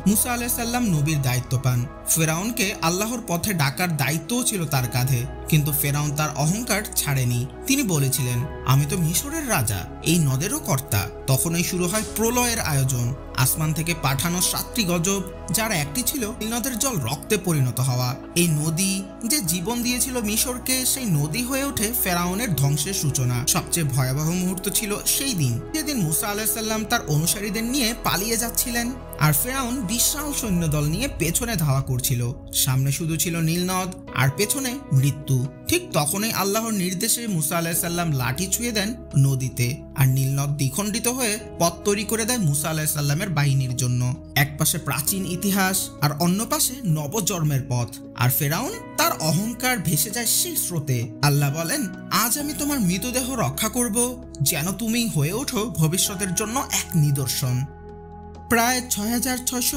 মুসা আলাইহিস সালাম নবীর দায়িত্ব পান। ফেরাউনকে আল্লাহর পথে ডাকার দায়িত্বও ছিল তার কাঁধে, কিন্তু ফেরাউন তার অহংকার ছাড়েনি। তিনি বলেছিলেন, আমি তো মিশরের রাজা, এই নদেরও কর্তা। তখনই শুরু হয় প্রলয়ের আয়োজন। আসমান থেকে পাঠানো 7টি গজব, যার একটি ছিল নীল নদের জল রক্তে পরিণত হওয়া। এই নদী যে জীবন দিয়েছিল মিশরকে, সেই নদী হয়ে ওঠে ফেরাউনের ধ্বংসের সূচনা। সবচেয়ে ভয়াবহ মুহূর্ত ছিল সেই দিন, যেদিন মুসা আলাইহিস সালাম তার অনুসারীদের নিয়ে পালিয়ে যাচ্ছিলেন, আর ফেরাউন বিশাল সৈন্যদল নিয়ে পেছনে ধাওয়া করছিল। সামনে শুধু ছিল নীল নদ, আর পেছনে মৃত্যু। ঠিক তখনই আল্লাহর নির্দেশে মুসা আলাইহিস সালাম লাঠি ছুঁয়ে দেন নদীতে, আর নীল নদ দ্বিখণ্ডিত হয়ে পথ তৈরি করে দেয় মুসা আলাইহিস সালামের বাহিনীর জন্য। এক পাশে প্রাচীন ইতিহাস, আর অন্য পাশে নবজন্মের পথ। আর ফেরাউন তার অহংকার ভেসে যায় সেই স্রোতে। আল্লাহ বলেন, আজ আমি তোমার মৃতদেহ রক্ষা করব, যেন তুমি হয়ে ওঠো ভবিষ্যতের জন্য এক নিদর্শন। প্রায় 6600